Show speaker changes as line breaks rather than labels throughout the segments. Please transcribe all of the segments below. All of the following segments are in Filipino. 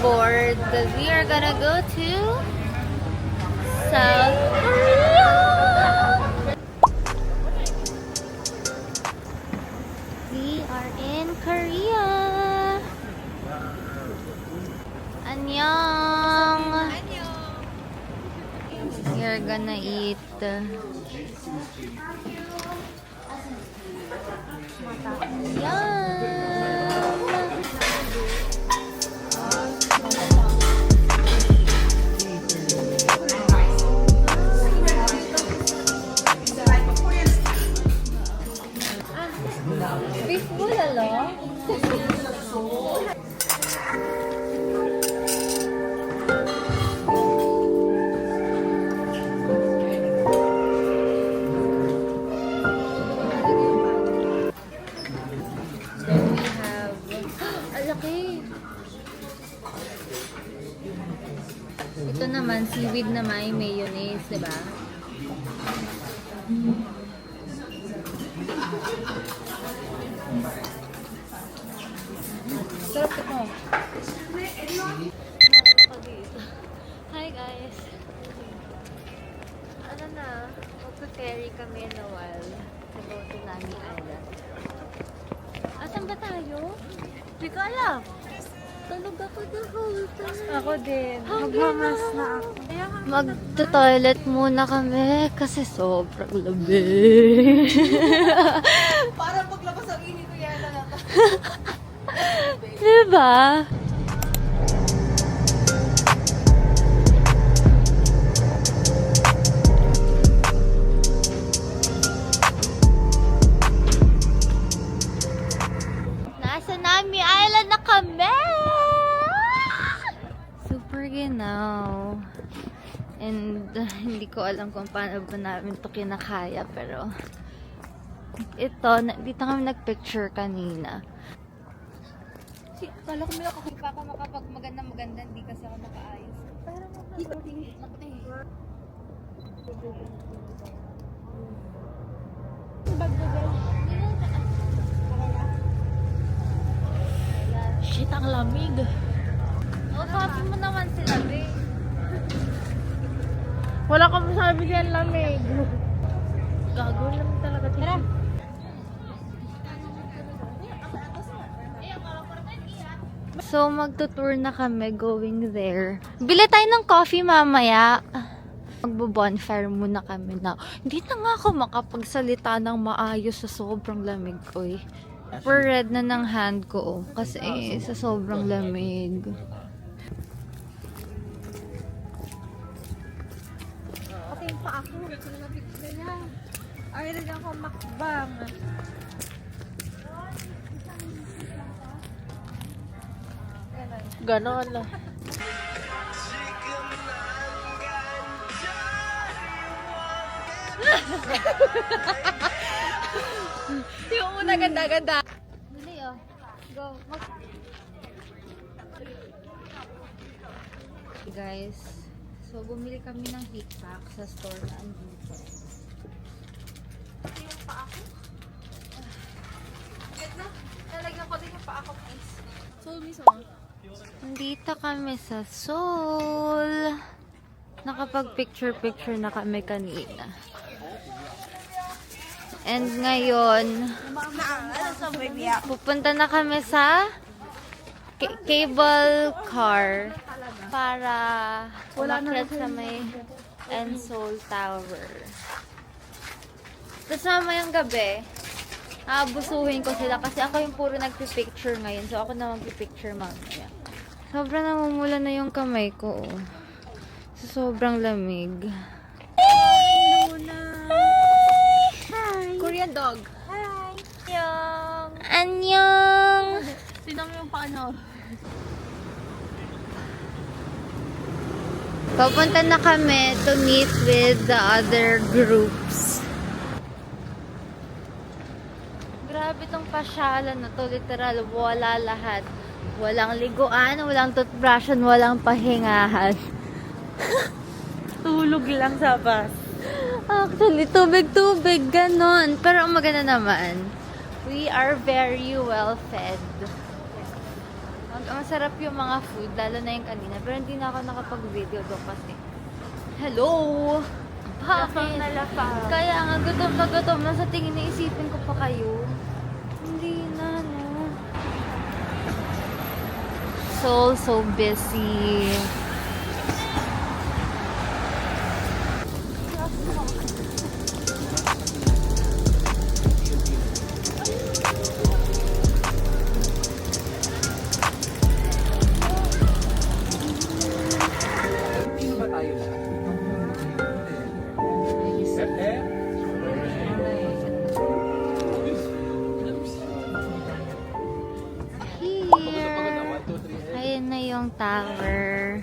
board because we are gonna go to South Korea. We are in Korea. Annyeong. We are gonna eat. Beef bulalo? Ito naman, seaweed na may mayonnaise, diba? Sarap ito. Hi guys! Ano na, magpe-ferry kami in a while to go to Nami Island. Asan ba tayo? Hindi ko alam. Tulog ako the whole time.
Ako din. Magmamas na ako.
Magto-toilet muna kami kasi sobrang lamig.
Para paglabas ang init ko yan lang ako.
Diba? Nasa Nami Island na kami! Super ginaw. And hindi ko alam kung paano ba namin ito kinakaya, pero ito, dito kami nagpicture kanina.
Kala ko may ako pa ako makapag maganda, hindi kasi ako nakaayos. Parang
Shit, ang lamig. O, sabi mo naman sila, be.
wala kang masabi diyan lamig. Gago lang talaga. Tara.
So, magtutour na kami going there. Bili tayo ng coffee mamaya. Magbo-bonfire muna kami na. Hindi na nga ako makapagsalita ng maayos sa sobrang lamig ko eh. Super red na ng hand ko oh, kasi sa sobrang lamig.
Pati yung pa ako. Nalabig na niya. Ay, rin ako makbang. Ganon lang. Yung una ganda-ganda.
Bili oh. Go. Guys, so bumili kami ng heat pack sa store na andito.
Yung pa ako. Ganda. Talagyan ko din yung pa ako, please. Soul mismo.
Nandito kami sa Seoul. Nakapag-picture-picture na kami kanina. And ngayon, pupunta na kami sa cable car para umakyat sa may Seoul Tower. Tapos mamayang gabi, abusuhin ko sila kasi ako yung puro nagpipicture ngayon. So ako na magpipicture mamaya. Sobrang namumula na yung kamay ko. Oh. So, sobrang lamig.
Korean dog.
Hi! Annyeong! Annyeong!
Sino mo yung paano?
Papunta na kami to meet with the other groups. Grabe tong pasyalan na to. Literal, wala lahat. Walang liguan, walang toothbrushan, walang pahingahan.
Tulog lang sa bus.
Actually, tubig-tubig, ganon. Pero ang maganda naman, we are very well fed. Masarap yung mga food, lalo na yung kanina. Pero hindi na ako nakapag-video doon kasi. Hello! Bakit? Kaya nga, gutom na gutom na. Sa tingin na isipin ko pa kayo. Hindi na, no? So busy. Here. Ayun na yung tower.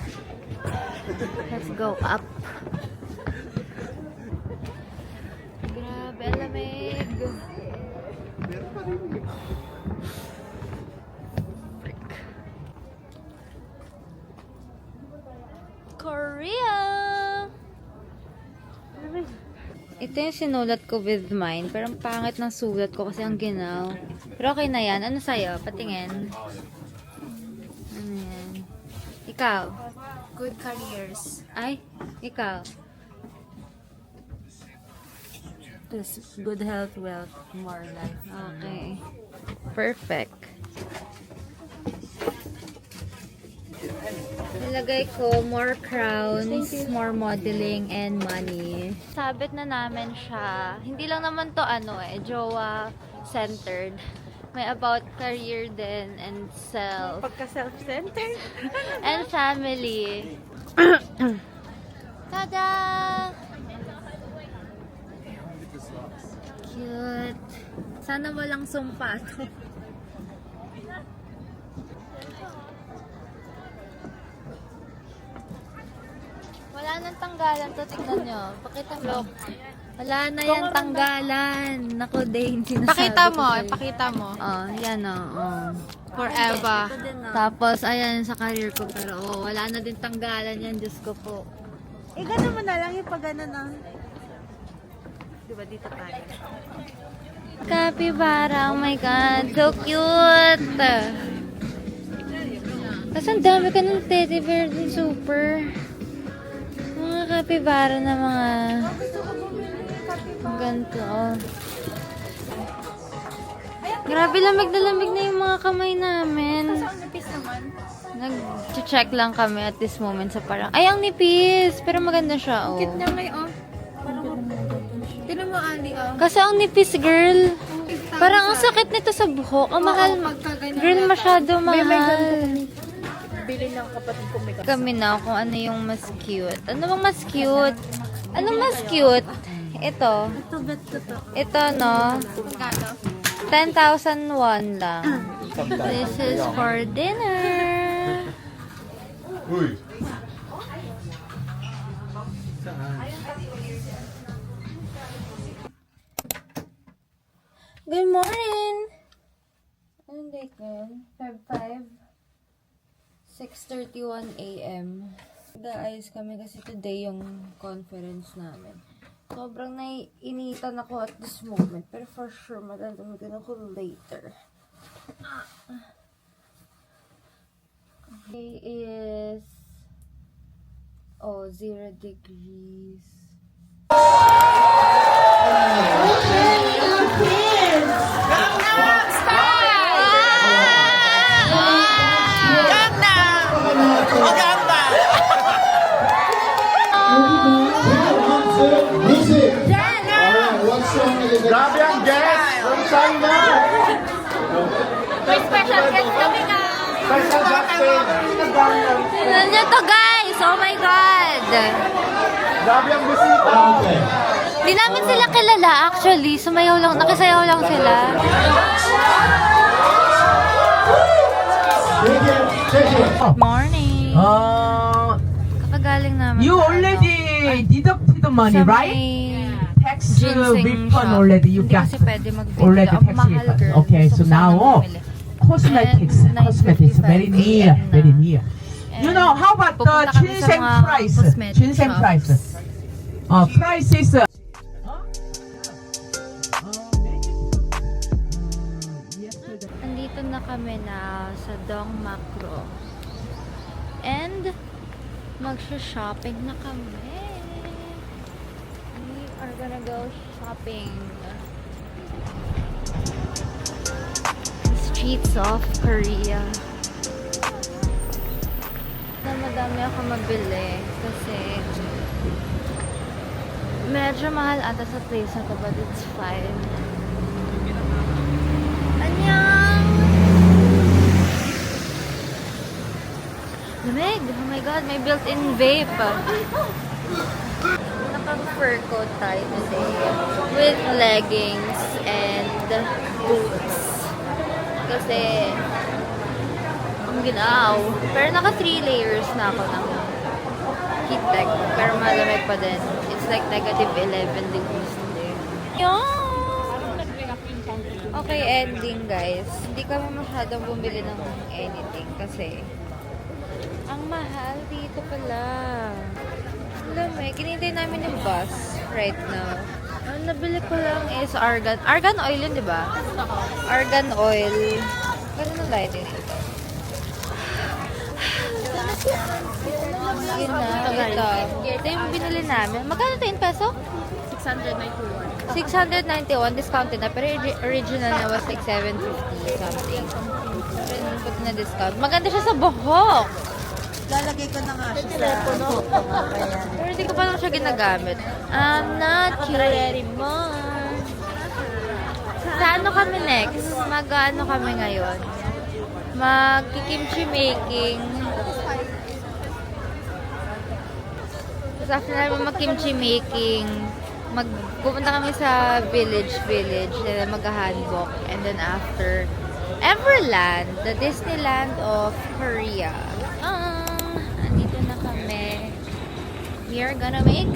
Let's go up. Grabe, lamig. Frick. Korea! Ito yung sinulat ko with mine. Pero ang pangit ng sulat ko kasi ang ginaw. Pero okay na yan. Ano sa'yo? Patingin. Ano yan? Ikaw?
Good careers.
Ay, ikaw?
Good health, wealth, more life.
Okay. Perfect. Nilagay ko more crowns, more modeling, and money. Sabit na namin siya. Hindi lang naman to jowa-centered. May about career din and self.
Pagka-self-centered.
And family. Tada! Cute. Sana walang sumpa to. Wala nang tanggalan to, tignan nyo. Pakita mo. Wala na yan tanggalan. Naku, Dane, sinasabi
Pakita
ko
mo,
sa'yo.
ipakita mo.
Oh, yan oh.
Forever.
Tapos, ayan sa career ko. Pero, wala na din tanggalan yan. Diyos ko po.
Gano'n mo na lang yung pag-ano na. Diba dito tayo?
Capybara, oh my God. So cute! Tapos ang dami ka ng teddy bear din, super. Mga capybara na mga ganito, oh. Grabe, lamig na yung mga kamay namin.
Ang nipis naman.
Nag-check lang kami at this moment sa parang, ay, ang nipis! Pero maganda siya, oh.
Cute niya ngayon. Tinan mo, Ali, oh.
Kasi ang nipis, girl. Parang ang sakit nito sa buhok. Ang mahal. Girl, masyado mahal.
Bili ng kapatid ko may
Kami na kung ano yung mas cute. Ano bang mas cute? Ano mas cute? Ito.
Ito, bet ko to.
Ito, no?
Magkano?
10,001 lang. This is for dinner.
Uy!
Good morning! Anong date ngayon? Feb 5? 6:31 a.m. Nag-aayos kami kasi today yung conference namin. Sobrang naiinitan ako at this moment. Pero for sure, magagamitin ako later. Okay, is 0 degrees.
Music! Alright, what song is it? Grabe ang guest from China!
May special guest kami na!
Special guest!
Tignan nyo to, guys! Oh my God!
Grabe ang bisita! Okay.
Di namin sila kilala actually. Sumayaw lang, nakisayaw lang sila. Good morning! Kakagaling namin.
You
sa
already deducted the money,
sa
right?
may
Tax
ginseng
refund
shop.
already you
Hindi
got.
kasi pwede mag-video.
Already
Ang
tax
mahal,
refund.
girl.
Okay, so
sana
now
bumili.
cosmetics,
And
cosmetics, very
9.55
near,
PM na.
very near. You
And
know, how about the
pupunta kami sa
ginseng
mga
price?
cosmetic
Ginseng
shops.
price. Price is.
Andito na na kami na sa Dong Macro. And magsha-shopping na kami. We are gonna go shopping. The streets of Korea. Na madami ako mabili kasi medyo mahal ata sa place na to, but it's fine. Annyeong! Lamig! Oh my god, may built-in vape. Naka-fur coat tayo today with leggings and boots. Kasi ang ginaw. Pero naka 3 layers na ako ng heat tech. Pero malamig pa din. It's like negative 11 degrees today. Okay, ending guys. Hindi kami masyadong bumili ng anything kasi ang mahal dito pala. Lamig. Kinintay namin yung bus right now. Ang nabili ko lang is argan. Argan oil yun, di ba? Argan oil. Ganun ang lighting ito. Yun na, ito. Ito yung binili namin. Magkano ito in peso?
691.
691, discounted na. Pero original na was like 750 something. Pero put na discount. Maganda siya sa buhok.
Lalagay ko na nga siya sa buhok ko nga kaya.
Pero hindi ko pa naman siya ginagamit. I'm not cute anymore. Sa ano kami next? Mag-ano kami ngayon? Mag-kimchi making. Tapos after namin mag-kimchi making, pupunta kami sa village, and then mag-hanbok. And then after, Everland, the Disneyland of Korea. Andito na kami. We are gonna make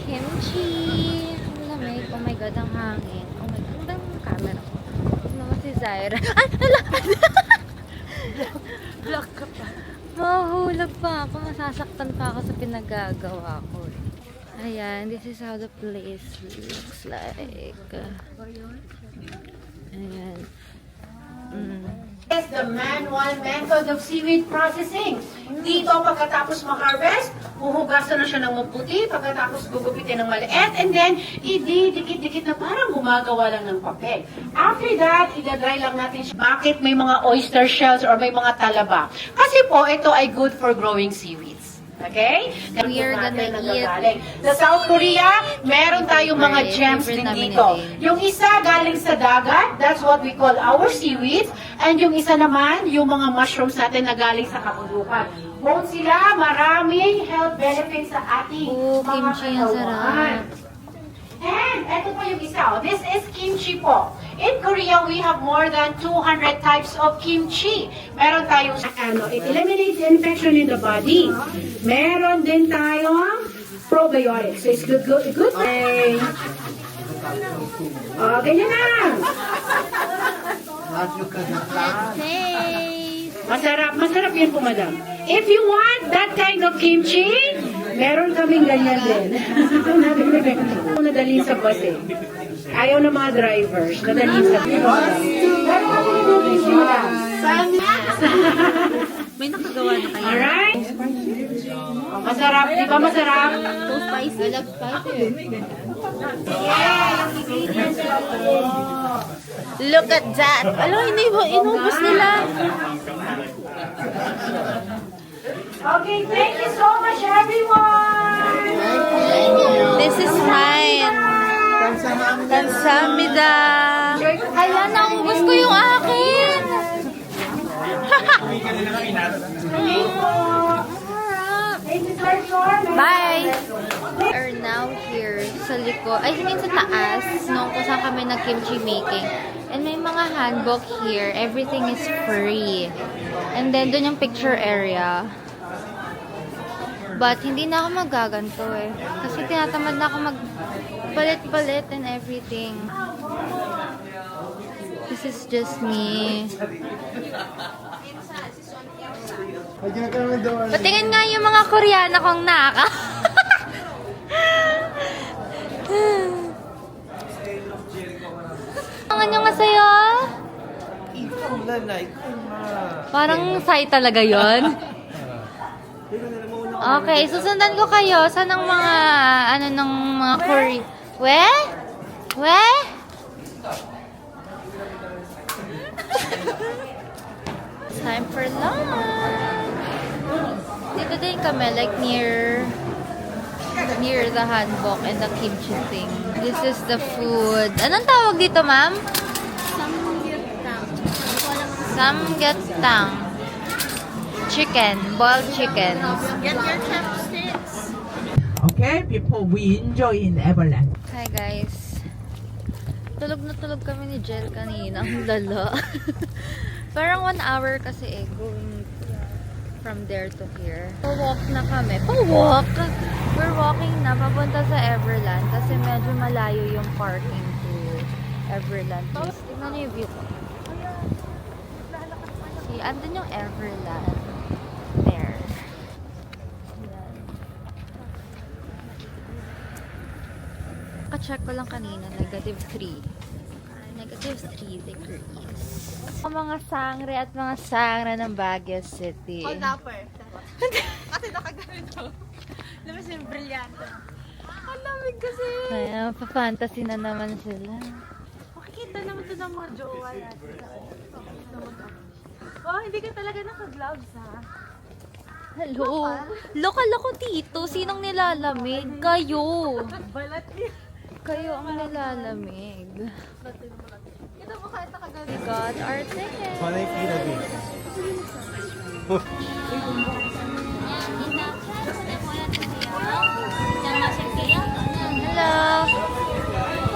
kimchi. Ang lamig. Oh my god, ang hangin. Oh my god, ang camera ko. Ano naman si Zaira? Ay, hala!
Block ka pa.
Mahuhulog pa ako. Masasaktan pa ako sa pinagagawa ko. Ayan, this is how the place looks like. Ayan.
Is the manual method of seaweed processing. Dito, pagkatapos ma-harvest, huhugasan na siya ng maputi, pagkatapos gugupitin ng maliit, and then, ididikit-dikit na parang gumagawa lang ng papel. After that, idadry lang natin siya. Bakit may mga oyster shells or may mga talaba? Kasi po, ito ay good for growing seaweeds. Okay?
We are gonna eat.
Sa South Korea, meron tayong mga
Right,
gems
favorite
din
namin
dito.
ni Dane.
Yung isa galing sa dagat, that's what we call our seaweeds. And yung isa naman, yung mga mushrooms natin na galing sa kabundukan. Both sila, maraming health benefits sa ating
Oh,
mga
kimchi, ang
katawan.
sarap.
And ito pa yung isa. This is kimchi po. In Korea, we have more than 200 types of kimchi. Meron tayong it eliminates infection in the body. Meron din tayong probiotics. So it's good. Okay. Ganyan na. Masarap yun po, madam. If you want that kind of kimchi, meron kaming ganyan din. Nadalhin sa bus eh. Ayaw ng mga drivers. Nadalhin sa bus. Meron kaming kimchi, madam.
May nakagawa na kayo.
Alright? Masarap. Di ba masarap?
So spicy.
Look at that! Alam, inubos nila.
Okay, thank you so much, everyone!
This is mine. Kansamida. Hala, naubos ko yung akin. Bye! We are now here sa likod. I mean sa taas, nung kung saan kami nag-kimchi making. And may mga hanbok here. Everything is free. And then, dun yung picture area. But, hindi na ako magaganto eh. Kasi tinatamad na ako magpalit-palit and everything. This is just me. Patingin nga yung mga Koreana kong naka. Ang nyo nga sa'yo?
Lalay ko na.
Parang Sai talaga yon. Okay, susundan ko kayo. Saan ang mga, ano, ng mga Korean? We? We? It's time for lunch. Dito din kami, like near the hanbok and the kimchi thing. This is the food. Anong tawag dito, ma'am? Samgyetang. Chicken. Boiled chicken.
Get your chopsticks.
Okay, before we enjoy in Everland.
Hi guys. Tulog na tulog kami ni Jel kanina. Ang lala. Parang 1 hour kasi going from there to here. Pa-walk na kami. Pa-walk? We're walking na papunta sa Everland kasi medyo malayo yung parking to Everland. Please, tignan niyo yung view ko. See, andun yung Everland. There. Yan. Ka-check ko lang kanina, negative 3. Negative 3 degrees. Ang mga sangre at mga sangre ng Baguio City.
Hold upper. Kasi nakaganito. Labas yung brilyante. Ang lamig kasi.
Kaya, pa-fantasy na naman sila.
Makikita naman ito ng mga jowa natin. Oh, hindi ka talaga naka-gloves ha.
Hello? Loko-loko dito. Sinong nilalamig? Kayo.
Balat niya.
Kayo ang nilalamig.
Ito mo kahit nakaganito.
We got our ticket.
Panay kinabi.
Hello.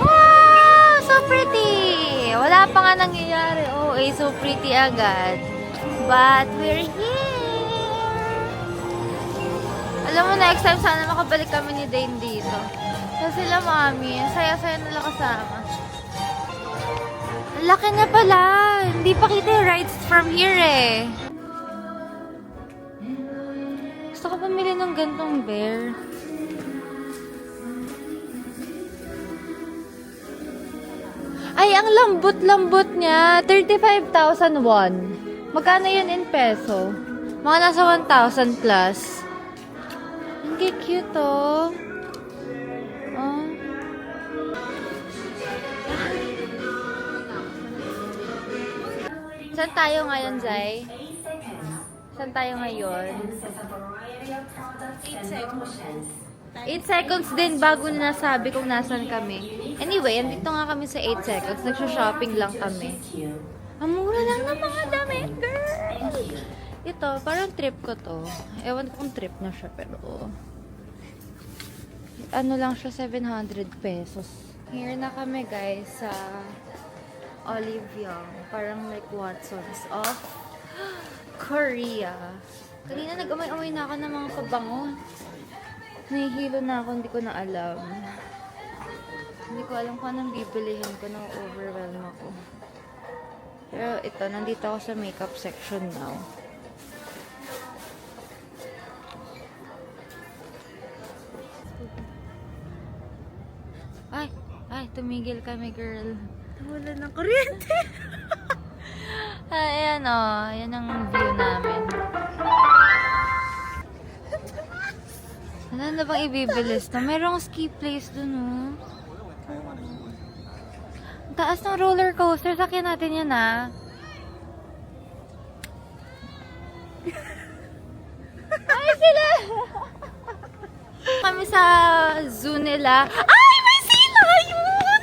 Wow! So pretty! Wala pa nga nangyayari. Oh, so pretty agad. But we're here! Alam mo, next time sana makabalik kami ni Dane dito. Kasi sila mami, ang saya-saya nila kasama. Ang laki na pala! Hindi pa kita yung rides from here eh. Gusto ko pamili ng gantong bear. Ay, ang lambot-lambot niya. 35,000 won. Magkano yun in peso? Mga nasa 1,000 plus. Hindi cute, oh. Oh. Saan tayo ngayon, Zay? Saan tayo ngayon?
8 seconds.
8 seconds din bago na nasabi kung nasan kami. Anyway, andito nga kami sa 8 seconds. Nagsha-shopping lang kami. Ang mura lang ng mga damit, girl! Ito, parang trip ko to. Ewan kung trip na siya, pero ano lang siya, 700 pesos. Here na kami, guys, sa Olive Young. Parang like Watson's of Korea. Kanina nag-umay-umay na ako ng mga pabango. Nahihilo na ako, hindi ko na alam. Hindi ko alam kung anong bibilihin ko, nang overwhelm ako. Pero ito, nandito ako sa makeup section now. Ay, tumigil kami, girl.
Wala ng kuryente.
Ayan o, yan ang view namin. Ano na bang ibibilis na? Merong ski place dun, oh. Ang taas ng roller coaster. Sakyan natin yan, ah. Ay, sila! Kami sa zoo nila. Ay, may sila yun!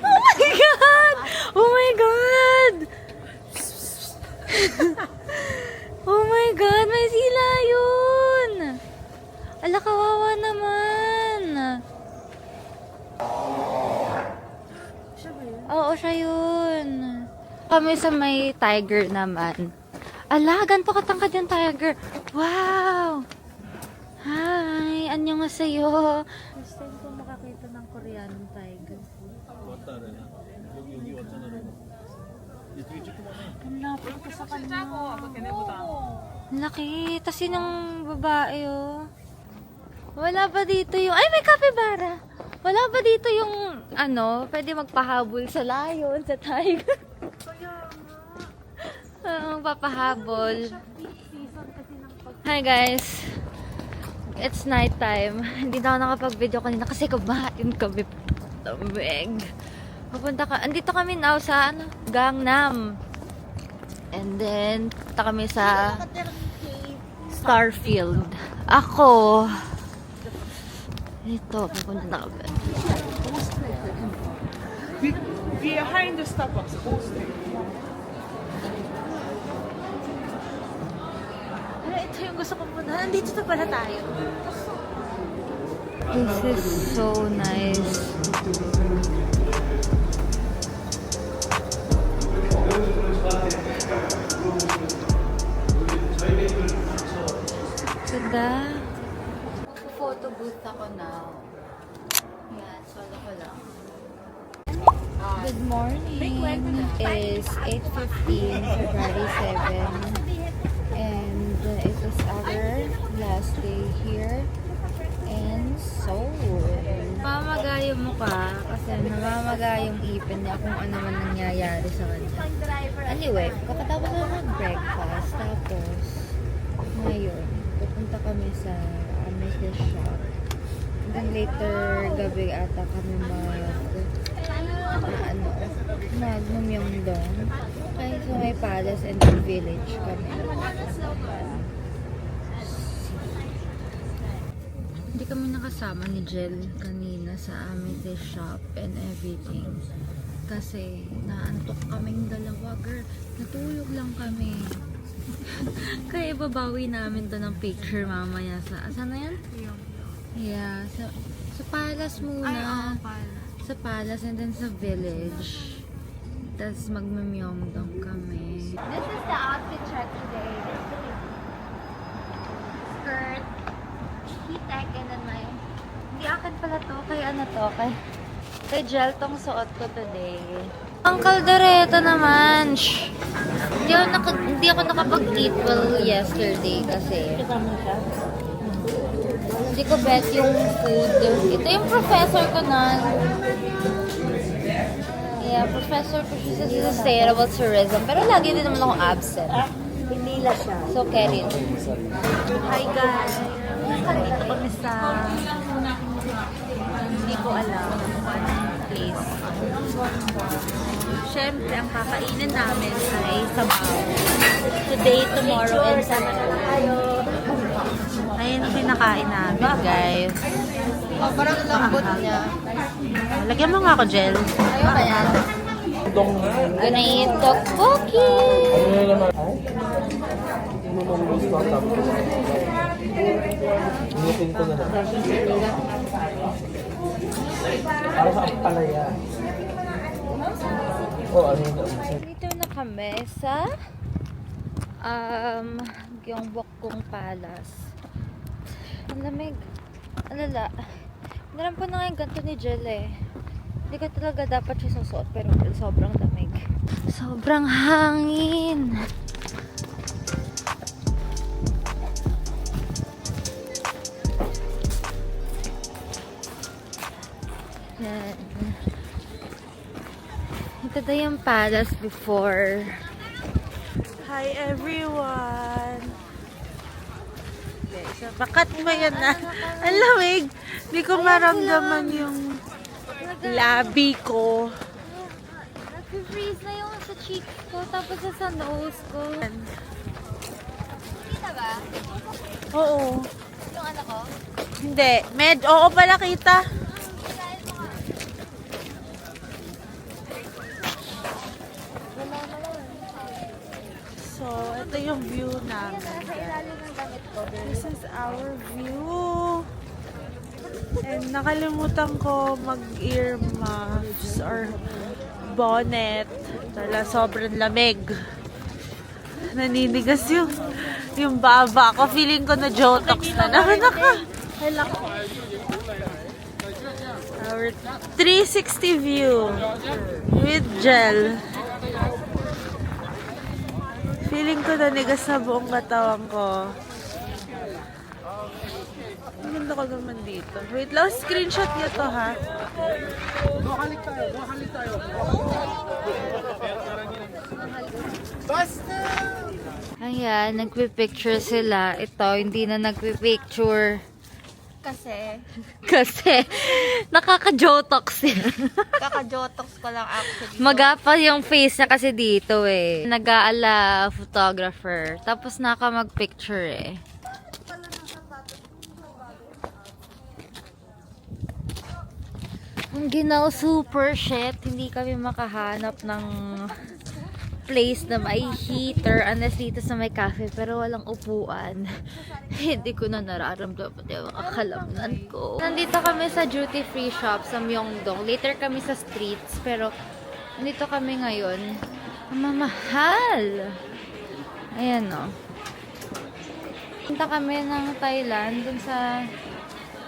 Oh my God! Oh my God! Oh my God, may sila yun! Ala, kawawa naman.
Siya ba yun?
Oo, siya yun. Kami sa may tiger naman. Ala, ganito katangkad yung tiger. Wow! Hi! Annyeonghaseyo.
First time ko makakita ng Korean tiger. Ang lapit ko sa kanya.
Ang laki. Tas yun ang babae, oh. Wala ba dito yung... Ay, may capybara! Wala ba dito yung, ano, pwede magpahabol sa lion, sa tiger?
Kaya nga.
Papahabol. Hi guys. It's night time. Hindi na ako nakapag-video kanina kasi kumain kami. Lamig. Andito kami now sa Gangnam. And then, punta kami sa Starfield. Ako. Ito, pupunta na kami.
Behind the Starbucks.
Ito yung gusto kong punta. Nandito na pala tayo.
This is so nice. Ganda. Photo booth ako now. Yan, solo ko lang. Good morning. It's 8:15, February 7. And it is our last day here in Seoul. Namamaga yung mukha kasi namamaga yung ipin niya kung ano man nangyayari sa kanya. Anyway, kakatapos na mag-breakfast. Tapos, ngayon, pupunta kami sa Amethyst shop. And then later, gabi ata kami mag-myeongdong. Okay, so may palace and then village kami. Hindi kami nakasama ni Jel kanina sa Amethyst shop and everything. Kasi naantok kaming dalawa, girl. Natulog lang kami. Kaya ibabawi namin to ng picture mamaya sa... Saan na yan? Yeah, sa palace muna. Sa palace and then sa village. Tapos magmamyeongdong kami. This is the outfit check today. Skirt. Heat-tech and then may... Hindi akin pala to. Kay ano to? Kay Jel tong suot ko today. Ang kaldereta naman. Shh. Hindi ako nakapag-eat well yesterday kasi hindi ko bet yung food. Ito yung professor ko na. Yeah, professor ko siya sa sustainable tourism. Pero lagi din naman ako absent.
Pinila siya.
So, Kerin.
Hi guys. Nandito kami sa... Hindi ko alam. Place. Siyempre, ang kakainin namin ay sabaw. Today, tomorrow, and Saturday. Ayun ang pinakain namin, guys.
Parang lambot niya.
Lagyan mo nga ako, Jel.
Ayaw ba yan? Gonna eat tteokbokki!
Inutin ko na lang. Para sa palaya. Oh, ano yun?
Dito na kami sa Gyeongbokgung Palace. Ang lamig. Alala. Naram po na nga yung ganito ni Jel eh. Hindi ko talaga dapat siya susuot pero sobrang lamig. Sobrang hangin. Yan. Ito daw yung palace before.
Hi everyone! Okay, so bakat mo yan na. Ang lamig! Hindi ko maramdaman yung labi ko.
Nag-freeze na yung sa cheeks ko, tapos sa nose ko. Kita ba?
Oo.
Yung ano ko?
Hindi. Oo pala kita. So, ito yung view namin.
Nasa ilalim ng damit ko.
This is our view. And nakalimutan ko mag-earmuffs or bonnet. Dala sobrang lamig. Naninigas yung baba ko. Feeling ko na Jotox na naman ako. Our 360 view with Jel. Feeling ko nanigas na buong katawan ko. Ang ganda ko naman dito. Wait lang, screenshot niyo to ha.
Buhalik tayo. Basta!
Ayan, nagpipicture sila. Ito, hindi na nagpipicture.
Kasi,
Kasi, nakaka-jotox yan.
kaka-jotox ko lang actually.
Magapa yung face niya kasi dito eh. Nag-aala photographer. Tapos naka mag-picture eh. Ang ginaw super shit. Hindi kami makahanap ng place na may heater unless dito sa may cafe pero walang upuan. Hindi ko na nararamdaman yung mga kalamnan ko. Nandito kami sa duty free shop sa Myeongdong. Later kami sa streets pero nandito kami ngayon. Ang mamahal! Ayan o. Punta kami ng Thailand dun sa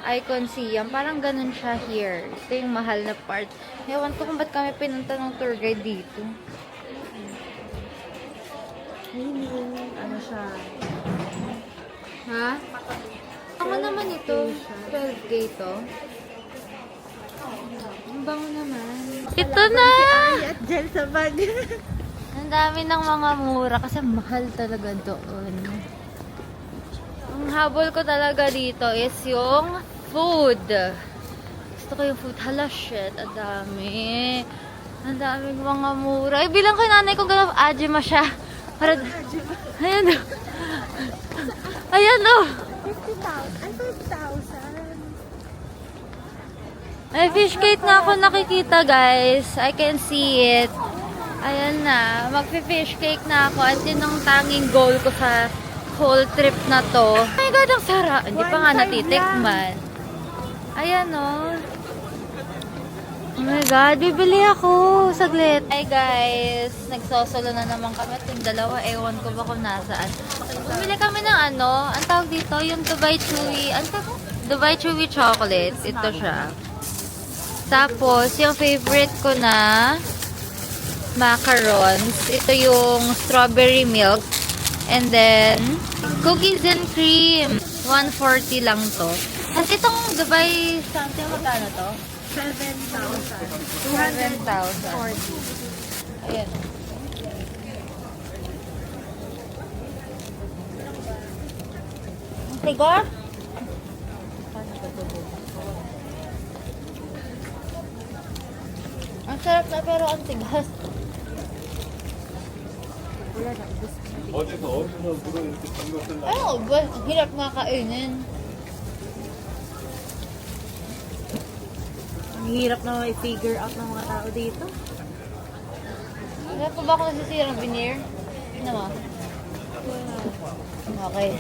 Icon Siam. Parang ganun siya here. Ito yung mahal na part. Ewan ko kung ba't kami pinunta ng tour guide dito.
Ano siya?
Ha? Ako naman ito. 12K to. Ang bango naman. Ito na!
At gel sa bag.
Ang dami ng mga mura kasi mahal talaga doon. Ang habol ko talaga dito is yung food. Gusto ko yung food. Hala shit, ang dami. Ang daming mga mura. Eh, bilang ko yung nanay ko gano'n, Ajima siya. Para, ayan o. Ayan o.
50,000.
May fish cake na ako nakikita, guys. I can see it. Ayan na. Magpi-fish cake na ako. At yun ang tanging goal ko sa whole trip na to. Oh my God, ang sarap. Hindi pa nga
1.5
natitikman. Ayan o. Oh my God, bibili ako. Saglit. Hi guys. Nagsosolo na naman kami. At yung dalawa, ewan ko ba kung nasaan. Bumili kami ng ano. Ang tawag dito, yung Dubai Chewy. Ang tawag? Dubai Chewy chocolate. Ito siya. Tapos, yung favorite ko na macarons. Ito yung strawberry milk. And then, cookies and cream. 140 lang to. At itong Dubai something, magkano to?
7,000.
7,000. Ayan. Ang tigas? Ang sarap na pero ang tigas.
어디서 물을 이렇게 담갔을
Ay, ba? Ang hirap nga kainin.
Ang hirap na may figure out ng mga tao dito.
Hirap pa ba ako nasisira ng veneer? Ano mo? Okay.